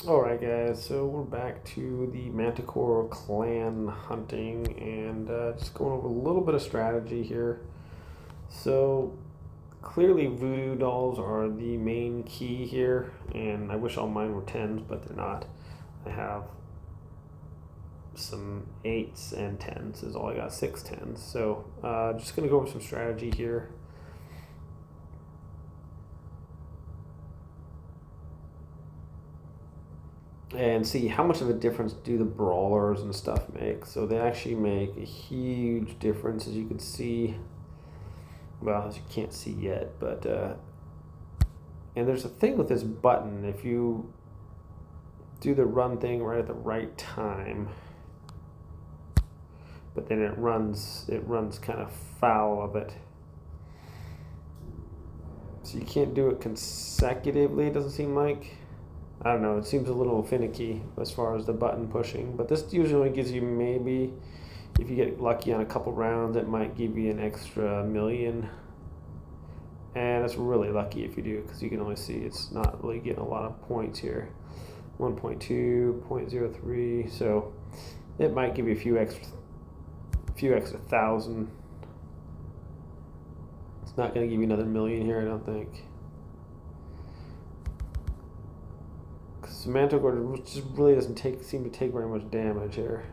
Alright guys, so we're back to the Manticore clan hunting and just going over a little bit of strategy here. So clearly voodoo dolls are the main key here, and I wish all mine were 10s, but they're not. I have some 8s and 10s is all I got, 6 10s. So just going to go over some strategy here. And see how much of a difference do the brawlers and stuff make. So they actually make a huge difference, as you can see. Well, as you can't see yet, but and there's a thing with this button. If you do the run thing right at the right time, but then it runs kind of foul of it. So you can't do it consecutively, it doesn't seem like. I don't know, it seems a little finicky as far as the button pushing, but this usually gives you, maybe if you get lucky on a couple rounds, it might give you an extra million. And it's really lucky if you do, because you can only see it's not really getting a lot of points here. 1.2, 0.03, so it might give you a few extra thousand. It's not going to give you another million here, I don't think. Manticore just really doesn't seem to take very much damage here.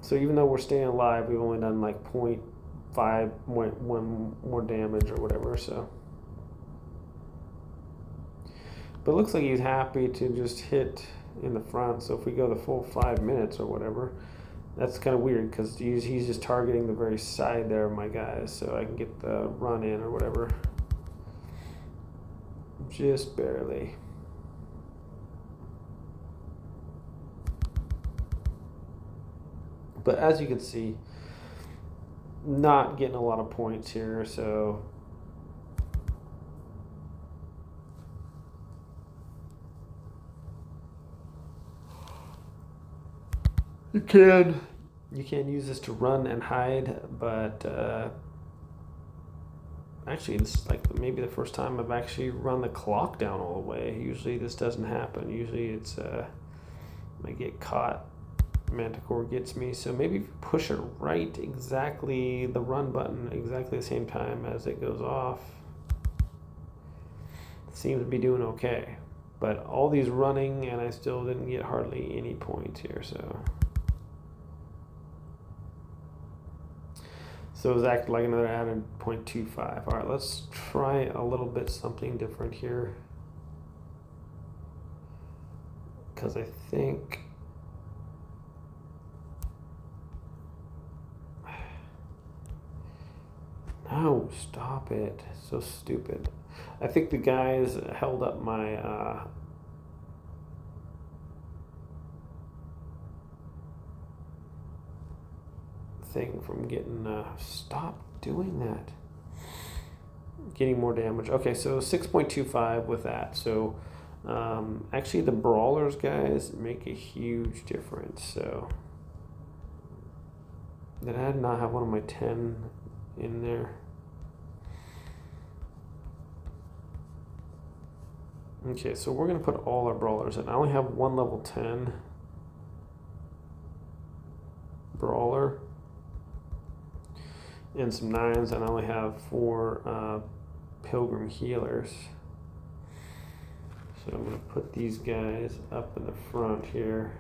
So even though we're staying alive, we've only done like 0.5, 0.1 more damage or whatever. So, but it looks like he's happy to just hit in the front. So if we go the full 5 minutes or whatever, that's kind of weird because he's just targeting the very side there of my guys, so I can get the run in or whatever. Just barely. But as you can see, not getting a lot of points here, so you can use this to run and hide, but actually it's like maybe the first time I've actually run the clock down all the way. Usually this doesn't happen. Usually it's I get caught, Manticore gets me. So maybe if you push it right, exactly the run button exactly the same time as it goes off, it seems to be doing okay. But all these running and I still didn't get hardly any points here. So it was acting like another added 0.25. All right, let's try a little bit something different here. Because I think no, stop it. So stupid. I think the guys held up my thing from getting stop doing that, getting more damage. Okay, so 6.25 with that. So actually the brawlers guys make a huge difference. So did I not have one of my 10 in there? Okay, so we're gonna put all our brawlers in. I only have one level 10 brawler and some 9s, and I only have 4 pilgrim healers. So I'm going to put these guys up in the front here.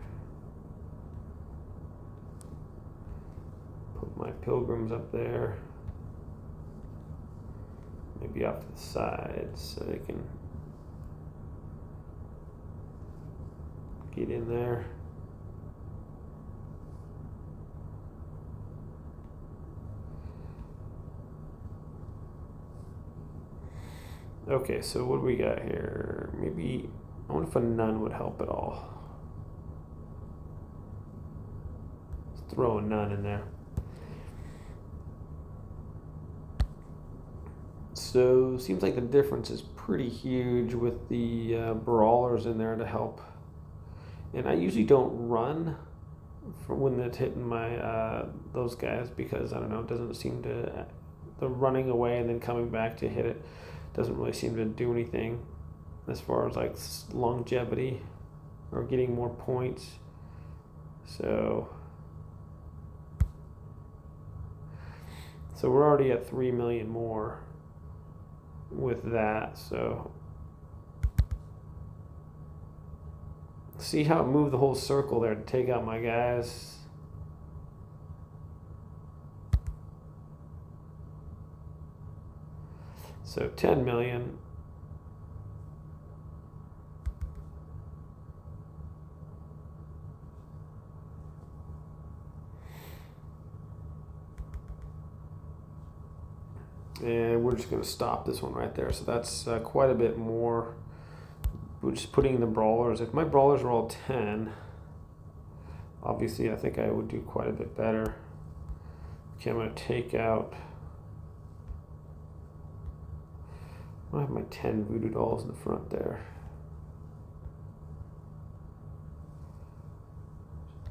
Put my pilgrims up there. Maybe off to the sides so they can get in there. Okay, so what do we got here? Maybe, I wonder if a nun would help at all. Let's throw a nun in there. So, seems like the difference is pretty huge with the brawlers in there to help. And I usually don't run for when it's hitting my those guys, because I don't know, it doesn't seem to, the running away and then coming back to hit it doesn't really seem to do anything as far as like longevity or getting more points. So we're already at 3 million more with that. So see how it moved the whole circle there to take out my guys. So 10 million. And we're just going to stop this one right there. So that's quite a bit more. We're just putting in the brawlers. If my brawlers are all 10, obviously I think I would do quite a bit better. Okay, I'm going to take out. I have my 10 voodoo dolls in the front there.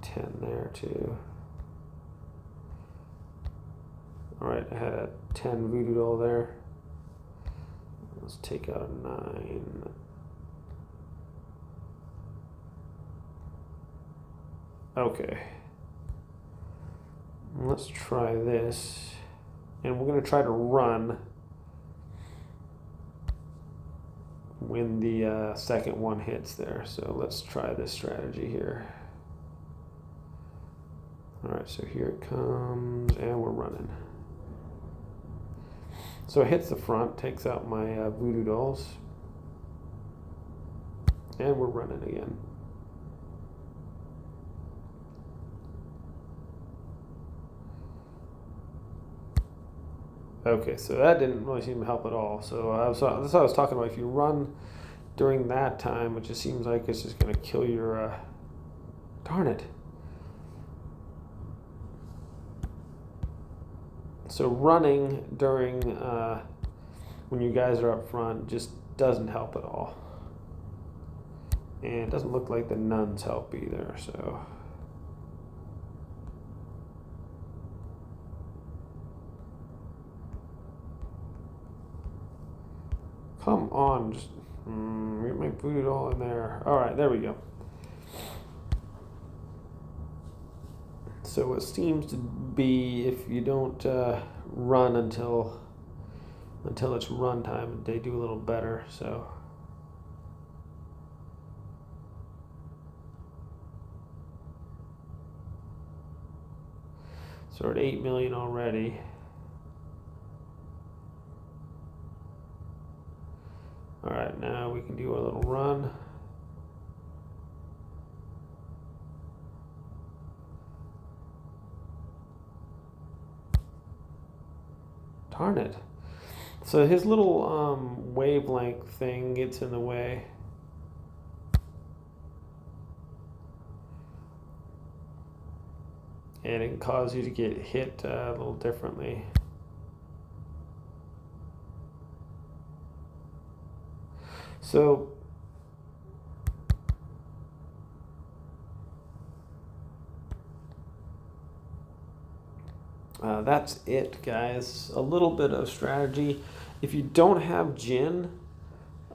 10 there too. Alright, I had a 10 voodoo doll there. Let's take out a 9. Okay. Let's try this. And we're going to try to run when the second one hits there. So let's try this strategy here. Alright, so here it comes, and we're running. So it hits the front, takes out my voodoo dolls, and we're running again. Okay, so that didn't really seem to help at all. So that's what I was talking about. If you run during that time, it just seems like it's just going to kill your... darn it. So running during when you guys are up front just doesn't help at all. And it doesn't look like the nuns help either, so... Come on, just get my voodoo doll in there. Alright, there we go. So it seems to be if you don't run until it's run time, they do a little better. So we're at 8 million already. All right, now we can do a little run. Darn it. So his little wavelength thing gets in the way. And it can cause you to get hit a little differently. So that's it, guys. A little bit of strategy. If you don't have Jin,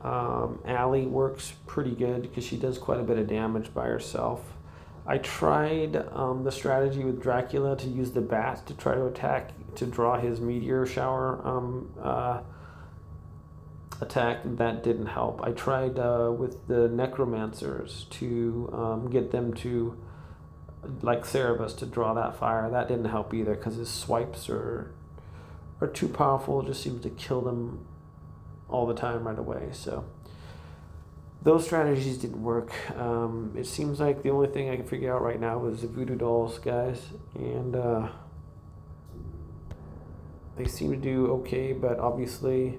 Allie works pretty good because she does quite a bit of damage by herself. I tried the strategy with Dracula to use the bat to try to attack, to draw his meteor shower attack. That didn't help. I tried with the necromancers to get them to, like Cerebus, to draw that fire. That didn't help either because his swipes are too powerful. It just seems to kill them all the time right away. So those strategies didn't work. It seems like the only thing I can figure out right now is the voodoo dolls, guys, and they seem to do okay, but obviously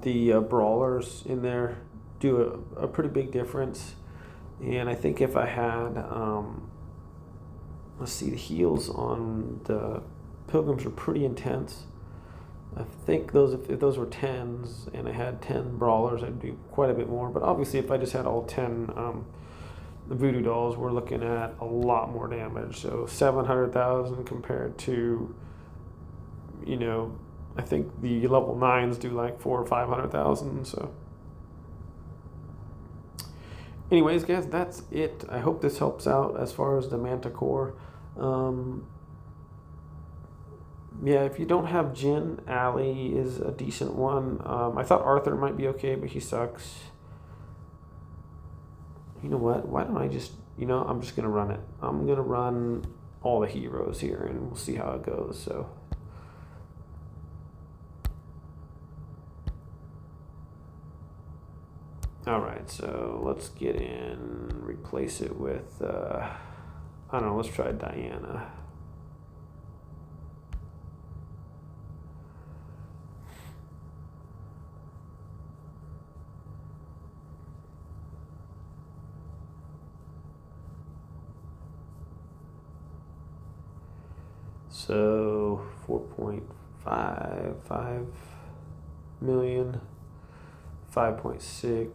the brawlers in there do a pretty big difference. And I think if I had let's see, the heals on the pilgrims are pretty intense. I think if those were 10s and I had 10 brawlers, I'd do quite a bit more. But obviously if I just had all 10 the voodoo dolls, we're looking at a lot more damage. So 700,000 compared to, you know, I think the level 9s do like 400,000 or 500,000. So, anyways, guys, that's it. I hope this helps out as far as the Manticore. Yeah, if you don't have Jin, Ali is a decent one. I thought Arthur might be okay, but he sucks. You know what? Why don't I just, I'm just going to run it. I'm going to run all the heroes here, and we'll see how it goes. So, all right, so let's get in, replace it with, I don't know, let's try Diana. So 4.55 million, 5.6,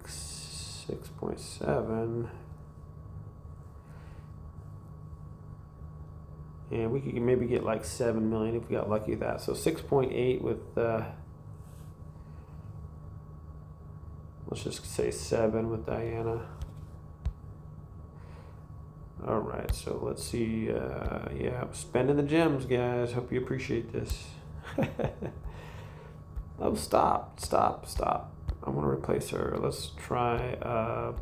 6.7, and we could maybe get like 7 million if we got lucky with that. So 6.8 with, let's just say 7 with Diana. All right, so let's see. Yeah, spending the gems, guys. Hope you appreciate this. Oh, stop. I want to replace her. Let's try,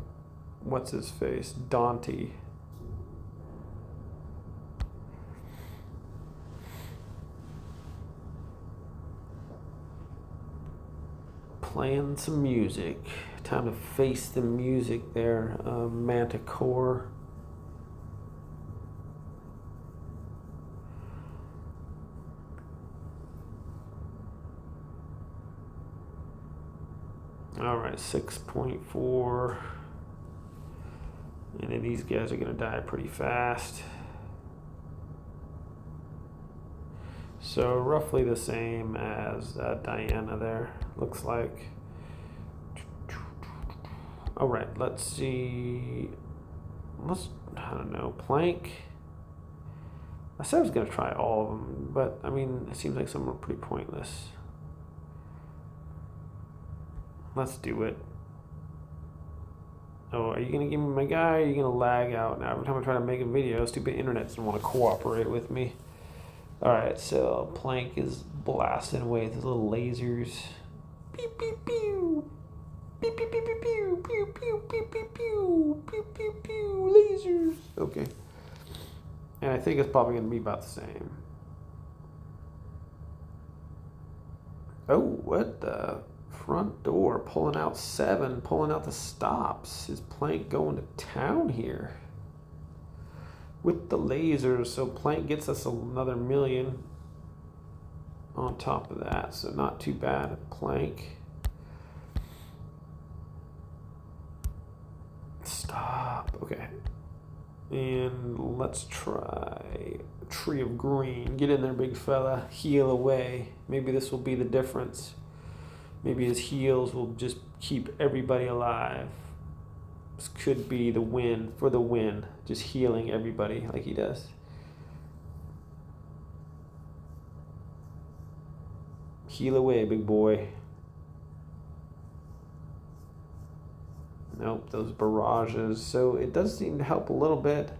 what's his face? Dante. Playing some music. Time to face the music there. Manticore. All right, 6.4. And then these guys are going to die pretty fast. So roughly the same as Diana there, looks like. All right, let's see. I don't know, Plank. I said I was going to try all of them, but I mean, it seems like some are pretty pointless. Let's do it. Oh, are you going to give me my guy, or are you going to lag out now? Every time I try to make a video, stupid internet doesn't want to cooperate with me. Alright, so Plank is blasting away with his little lasers. Pew, pew, pew. Pew, pew, pew, pew, pew. Pew, pew, pew, pew, pew. Pew, pew, pew. Lasers. Okay. And I think it's probably going to be about the same. Oh, what the... Front door, pulling out 7, pulling out the stops. Is Plank going to town here? With the lasers, so Plank gets us another million on top of that, so not too bad. Plank. Stop. Okay. And let's try Tree of Green. Get in there, big fella. Heal away. Maybe this will be the difference. Maybe his heals will just keep everybody alive. This could be the win for the win. Just healing everybody like he does. Heal away, big boy. Nope, those barrages. So it does seem to help a little bit.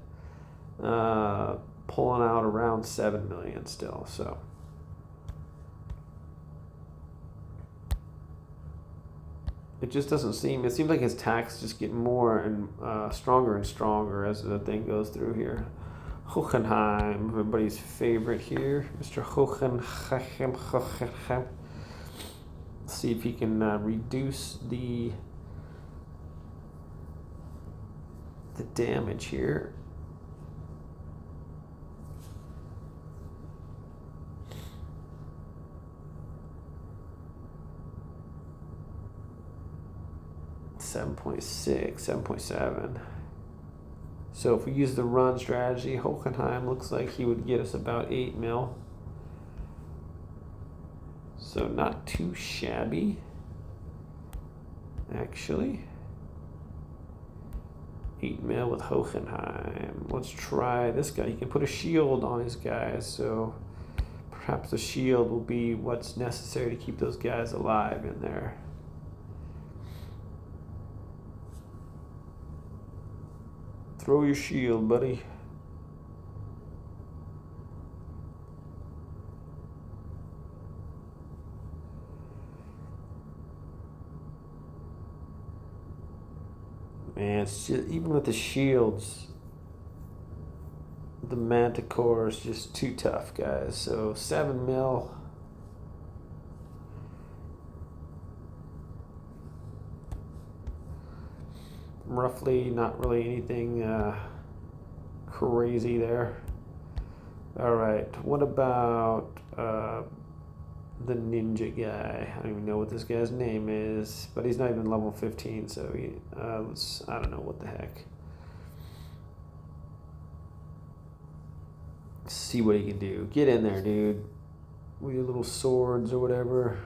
Pulling out around 7 million still, so. It just doesn't seem, it seems like his attacks just get more and stronger and stronger as the thing goes through here. Hohenheim, everybody's favorite here. Mr. Hohenheim. Let's see if he can reduce the damage here. .6, 7.7. So if we use the run strategy, Hohenheim looks like he would get us about 8 mil. So not too shabby, actually. 8 mil with Hohenheim. Let's try this guy. He can put a shield on his guys, so perhaps the shield will be what's necessary to keep those guys alive in there. Throw your shield, buddy. Man, it's just, even with the shields, the Manticore is just too tough, guys. So 7 mil. Roughly, not really anything crazy there. All right, what about the ninja guy? I don't even know what this guy's name is, but he's not even level 15, so he, I don't know what the heck. See what he can do. Get in there, dude, with your little swords or whatever.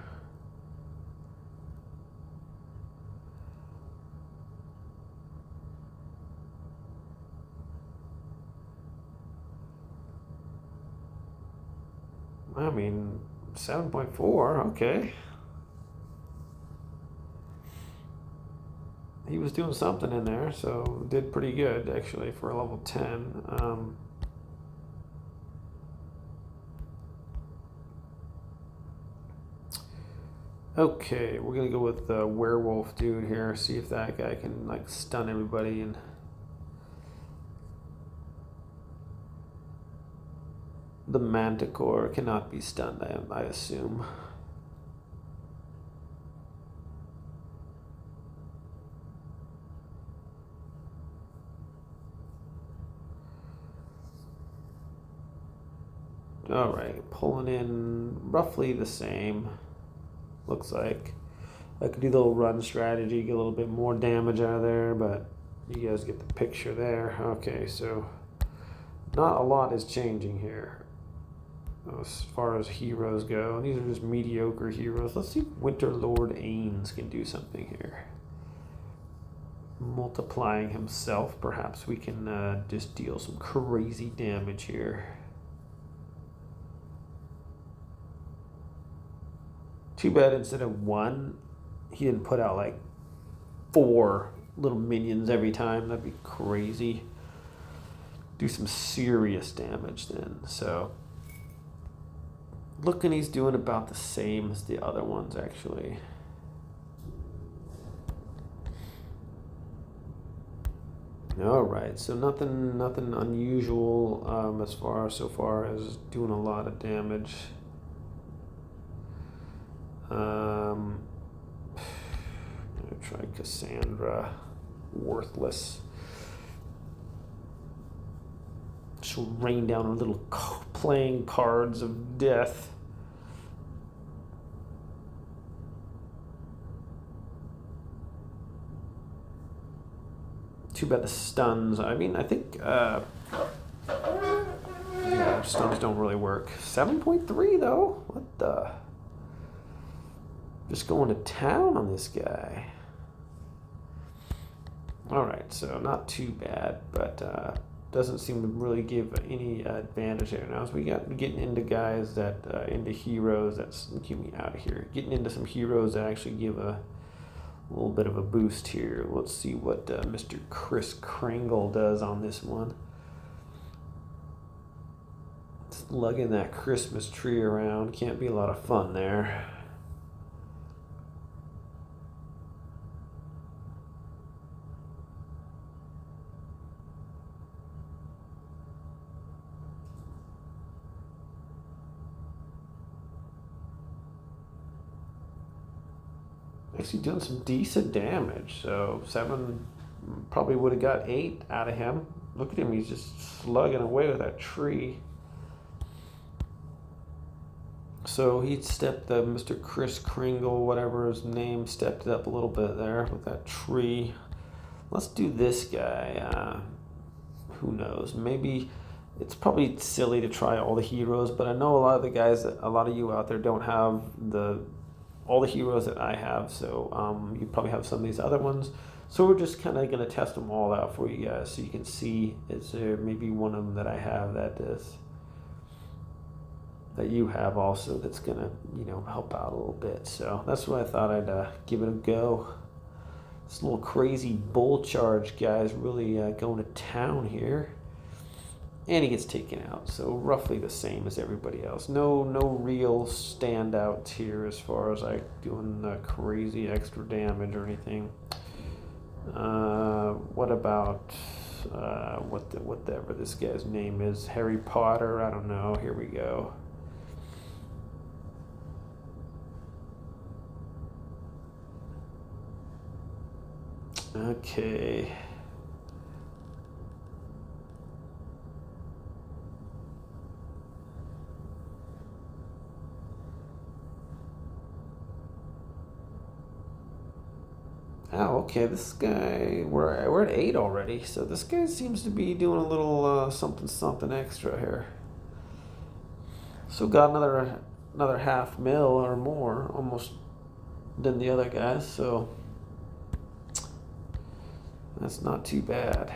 I mean, 7.4, okay. He was doing something in there, so did pretty good, actually, for a level 10. Okay, we're gonna go with the werewolf dude here, see if that guy can, like, stun everybody. And the Manticore cannot be stunned, I assume. All right, pulling in roughly the same. Looks like I could do the little run strategy, get a little bit more damage out of there, but you guys get the picture there. Okay, so not a lot is changing here as far as heroes go. These are just mediocre heroes. Let's see if Winter Lord Ains can do something here. Multiplying himself, perhaps we can just deal some crazy damage here. Too bad instead of 1, he didn't put out like 4 little minions every time. That'd be crazy. Do some serious damage then. So looking, he's doing about the same as the other ones, actually. All right, so nothing unusual as far as doing a lot of damage. I'm gonna try Cassandra. Worthless. She'll rain down her little playing cards of death. Too bad the stuns. I mean, I think yeah, stuns don't really work. 7.3 though. What the? Just going to town on this guy. All right, so not too bad, but doesn't seem to really give any advantage there. Now, as we got getting into guys that into heroes, that's keep me out of here. Getting into some heroes that actually give a little bit of a boost here. Let's see what Mr. Chris Kringle does on this one. Lugging that Christmas tree around can't be a lot of fun there. Actually doing some decent damage. So 7, probably would have got 8 out of him. Look at him, he's just slugging away with that tree. So he stepped the Mr. Chris Kringle, whatever his name, stepped it up a little bit there with that tree. Let's do this guy. Who knows? Maybe it's probably silly to try all the heroes, but I know a lot of the guys, a lot of you out there don't have all the heroes that I have, so you probably have some of these other ones. So we're just kind of going to test them all out for you guys so you can see, is there maybe one of them that I have that you have also that's going to, you know, help out a little bit. So that's what I thought I'd give it a go. This little crazy bull charge guy is really going to town here. And he gets taken out, so roughly the same as everybody else. No real standouts here as far as like doing crazy extra damage or anything. What about whatever this guy's name is? Harry Potter? I don't know. Here we go. Okay. Oh, okay, this guy, we're at 8 already, so this guy seems to be doing a little something extra here. So got another $500,000 or more, almost, than the other guys, so that's not too bad.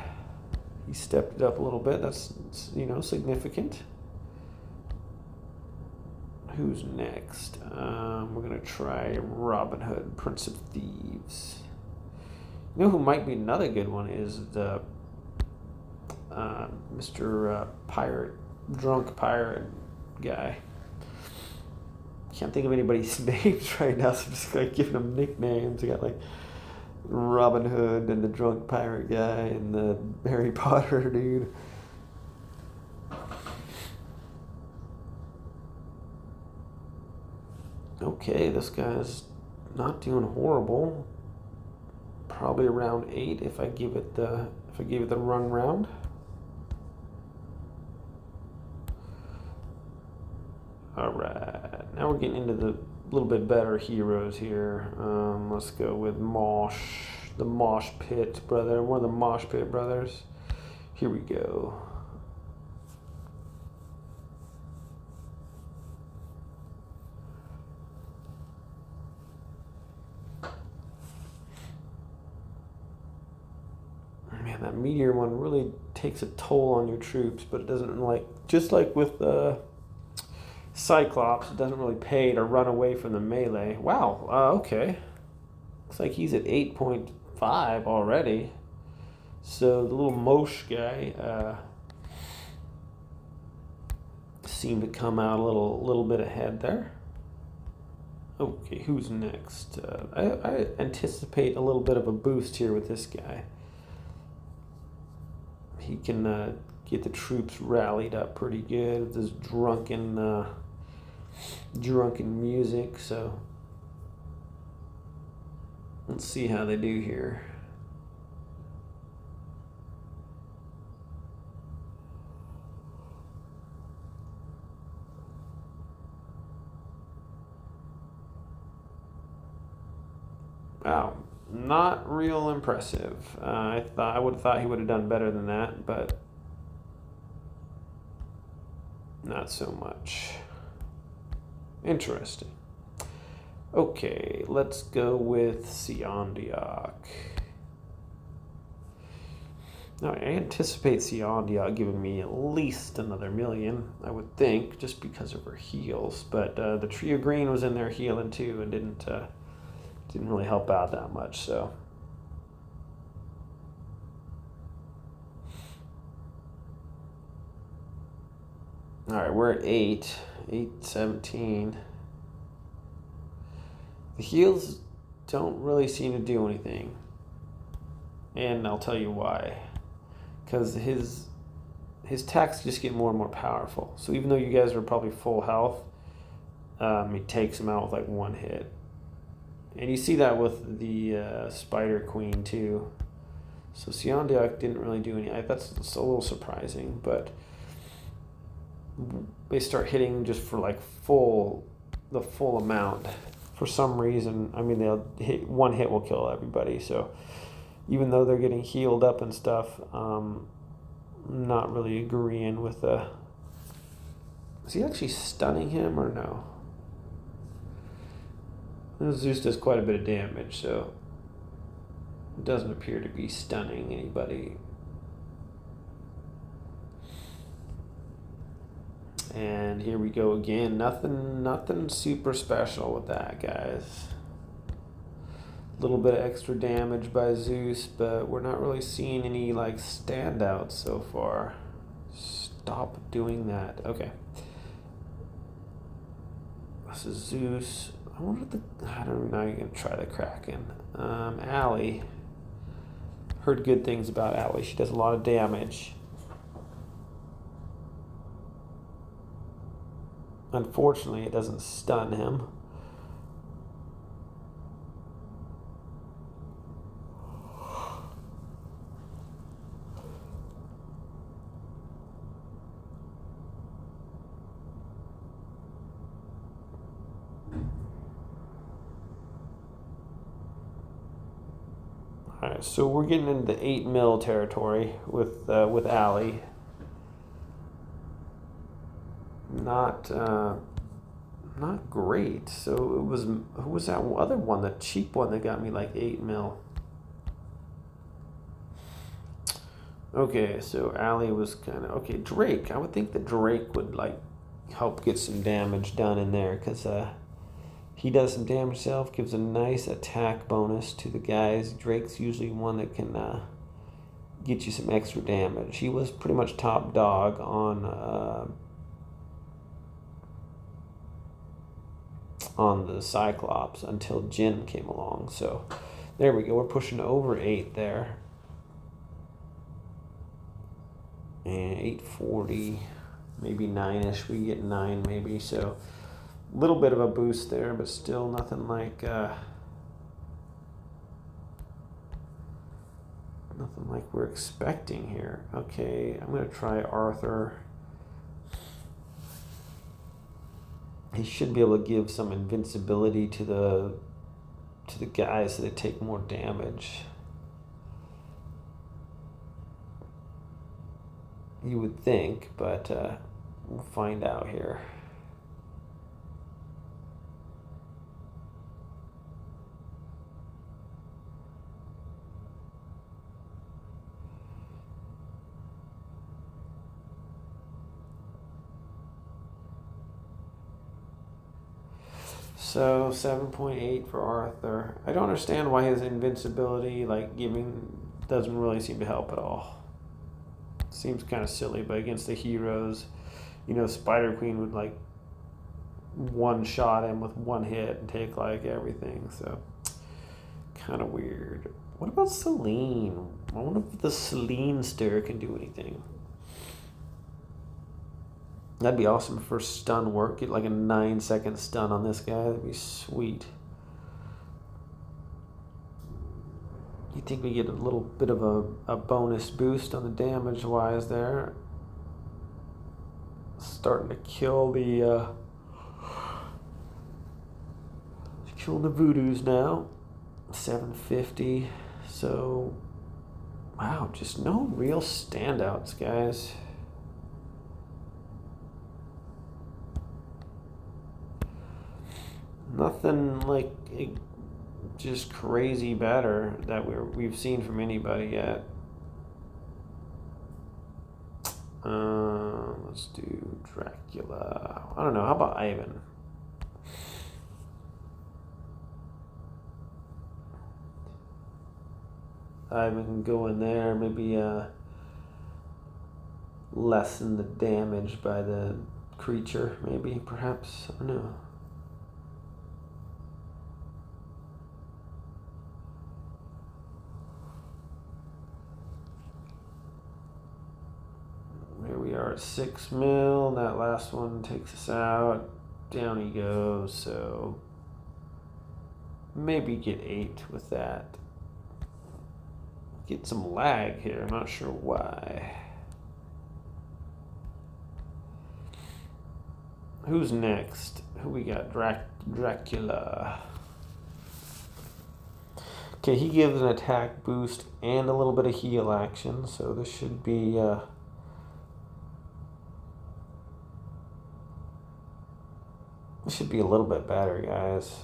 He stepped it up a little bit. That's, you know, significant. Who's next? We're gonna try Robin Hood, Prince of Thieves. You know who might be another good one is the Mr. Pirate, drunk pirate guy. Can't think of anybody's names right now, so I'm just like giving them nicknames. I got like Robin Hood and the drunk pirate guy and the Harry Potter dude. Okay, this guy's not doing horrible. Probably around 8 if I give it the run round. All right, now we're getting into the little bit better heroes here. Let's go with Mosh, the Mosh Pit brother, one of the Mosh Pit brothers. Here we go. Man, that meteor one really takes a toll on your troops, but it doesn't, like, just like with the Cyclops, it doesn't really pay to run away from the melee. Wow, okay. Looks like he's at 8.5 already. So the little Mosh guy seemed to come out a little bit ahead there. Okay, who's next? I anticipate a little bit of a boost here with this guy. He can get the troops rallied up pretty good with this drunken music. So let's see how they do here. Wow. Not real impressive. I would have thought he would have done better than that, but not so much. Interesting. Okay, let's go with Siondiok. Now, I anticipate Siondiok giving me at least another million, I would think, just because of her heals. But the Trio Green was in there healing too and didn't really help out that much, so. All right, we're at 8:17. The heals don't really seem to do anything, and I'll tell you why. Because his attacks just get more and more powerful. So even though you guys are probably full health, he takes them out with like one hit. And you see that with the Spider Queen too. So Siondiok didn't really do any. That's a little surprising, but they start hitting just for like the full amount. For some reason, I mean, they'll hit, one hit will kill everybody. So even though they're getting healed up and stuff, not really agreeing with the. Is he actually stunning him or no? Zeus does quite a bit of damage, so doesn't appear to be stunning anybody. And here we go again. Nothing super special with that, guys. A little bit of extra damage by Zeus, but we're not really seeing any like standouts so far. Stop doing that. Okay. This is Zeus. I wonder if I don't know. I'm gonna try the Kraken. Allie. Heard good things about Allie. She does a lot of damage. Unfortunately, it doesn't stun him. Alright, so we're getting into the 8 mil territory with Allie. Not great. So it was, who was that other one, the cheap one that got me like 8 mil? Okay, so Allie was kind of okay. Drake, I would think that Drake would like help get some damage done in there, because he does some damage himself, gives a nice attack bonus to the guys. Drake's usually one that can get you some extra damage. He was pretty much top dog on the Cyclops until Jin came along. So there we go. We're pushing over 8 there. And 840, maybe 9-ish. We get 9 maybe. So a little bit of a boost there, but still nothing like we're expecting here. Okay, I'm gonna try Arthur. He should be able to give some invincibility to the guys so they take more damage. You would think, but we'll find out here. So 7.8 for Arthur. I don't understand why his invincibility, like giving, doesn't really seem to help at all. Seems kind of silly, but against the heroes, you know, Spider Queen would like one shot him with one hit and take like everything. So kind of weird. What about Celine? I wonder if the Celine stir can do anything. That'd be awesome for stun work. Get like a 9-second stun on this guy. That'd be sweet. You think we get a little bit of a bonus boost on the damage wise there. Starting to kill the voodoos now. 750. So wow, just no real standouts, guys. Nothing like just crazy better that we've seen from anybody yet. Let's do Dracula. I don't know. How about Ivan? Ivan can go in there. Maybe lessen the damage by the creature. Maybe, perhaps. I don't know. We are at 6 mil. That last one takes us out. Down he goes. So maybe get 8 with that. Get some lag here. I'm not sure why. Who's next? Who we got? Dracula. Okay, he gives an attack boost and a little bit of heal action. So this should be should be a little bit better, guys.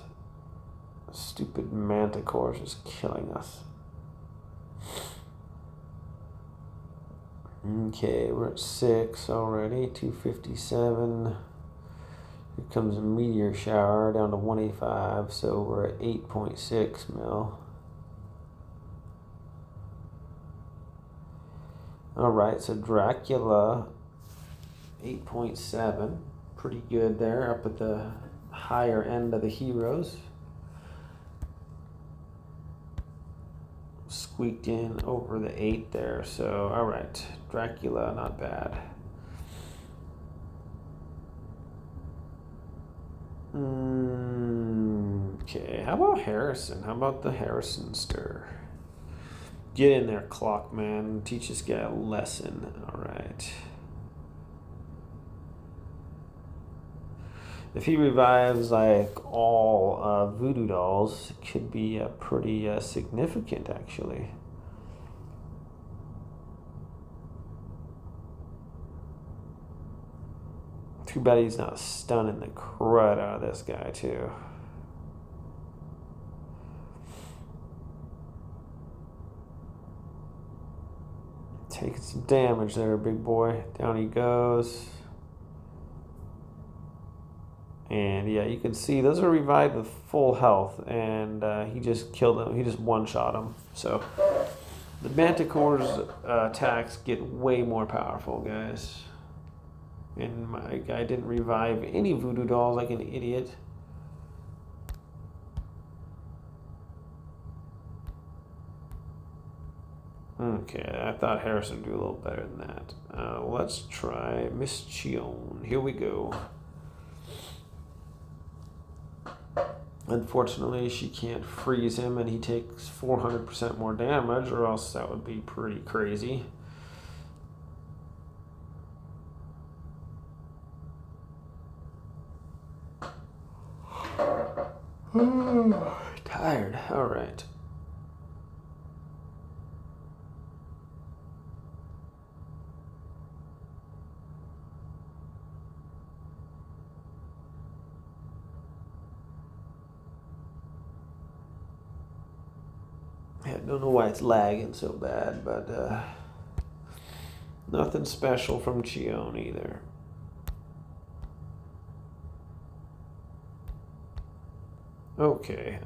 Stupid Manticore is just killing us. Okay, we're at 6 already, 257. Here comes a meteor shower down to 185, so we're at 8.6 mil. Alright, so Dracula, 8.7. Pretty good there, up at the higher end of the heroes. Squeaked in over the 8 there, so alright, Dracula, not bad. Okay, how about Harrison? How about the Harrison stir? Get in there, clock man. Teach this guy a lesson. Alright. If he revives like all voodoo dolls, it could be pretty significant actually. Too bad he's not stunning the crud out of this guy too. Taking some damage there, big boy. Down he goes. And yeah, you can see those are revived with full health, and he just killed them. He just one-shot them. So the Manticore's attacks get way more powerful, guys. And my guy didn't revive any voodoo dolls like an idiot. Okay, I thought Harrison would do a little better than that. Let's try Miss Chion. Here we go. Unfortunately, she can't freeze him, and he takes 400% more damage, or else that would be pretty crazy. Tired. All right. I don't know why it's lagging so bad, but nothing special from Chion either. Okay,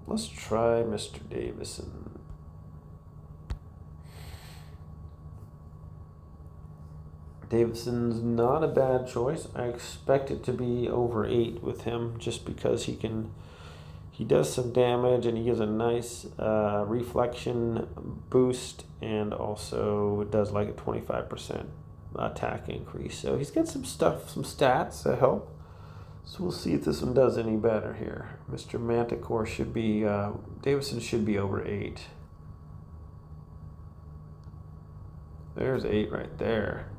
let's try Mr. Davison. Davison's not a bad choice. I expect it to be over 8 with him, just because he does some damage, and he gives a nice reflection boost, and also does like a 25% attack increase. So he's got some stats that help. So we'll see if this one does any better here. Mr. Manticore should be, Davison should be over 8. There's 8 right there.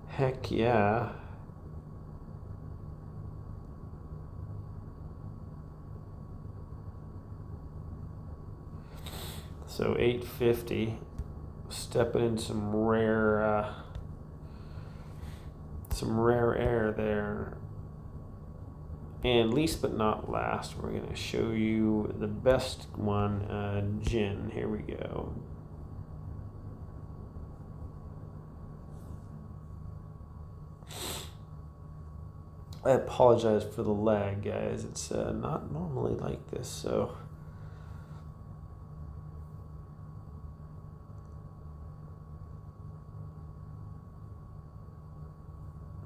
Heck yeah. So 850. Stepping in some rare air there. And least but not last, we're going to show you the best one, Jin. Here we go. I apologize for the lag, guys. It's not normally like this, so...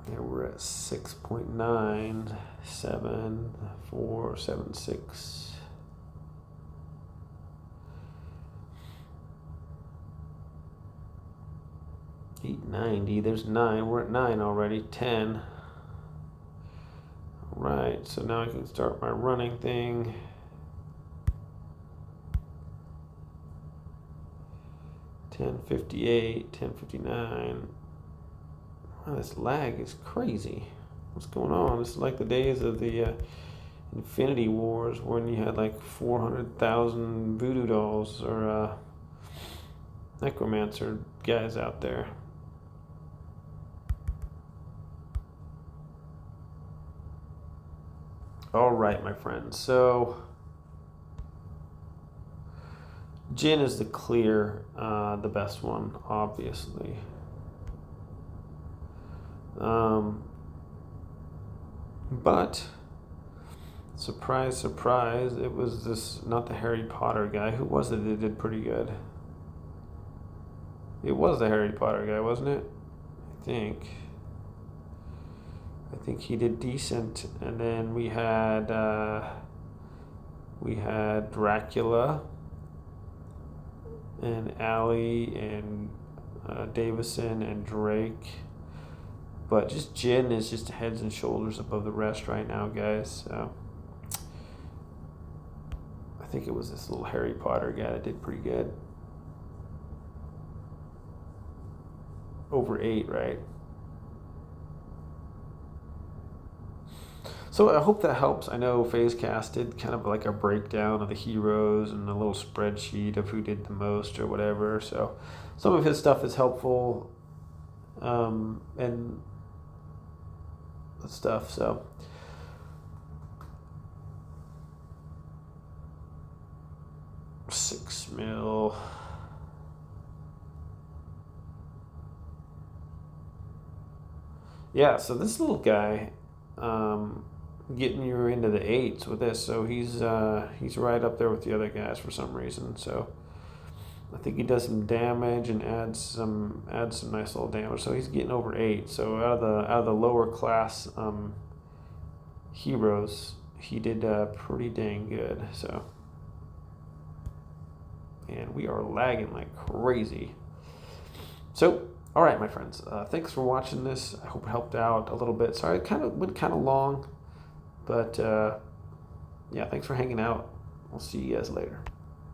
Here we're at 6.97476. $890. There's 9. We're at 9 already. 10. Right. So now I can start my running thing. $10.58. $10.59. Wow, this lag is crazy. What's going on? It's like the days of the Infinity Wars when you had like 400,000 voodoo dolls or necromancer guys out there. All right, my friends. So Jin is the clear, the best one, obviously. But surprise, surprise, it was this, not the Harry Potter guy. Who was it that did pretty good? It was the Harry Potter guy, wasn't it? I think he did decent. And then we had Dracula and Allie and Davison and Drake. But just Jin is just heads and shoulders above the rest right now, guys. So I think it was this little Harry Potter guy that did pretty good. Over 8, right? So I hope that helps. I know FazeCast did kind of like a breakdown of the heroes and a little spreadsheet of who did the most or whatever. So some of his stuff is helpful, and stuff. So $6 million. Yeah, so this little guy, getting you into the 8s with this, so he's right up there with the other guys for some reason. So I think he does some damage and adds some nice little damage. So he's getting over 8. So out of the lower class heroes, he did pretty dang good. So, and we are lagging like crazy. So, all right, my friends. Thanks for watching this. I hope it helped out a little bit. Sorry, it went kind of long, but yeah, thanks for hanging out. I'll see you guys later.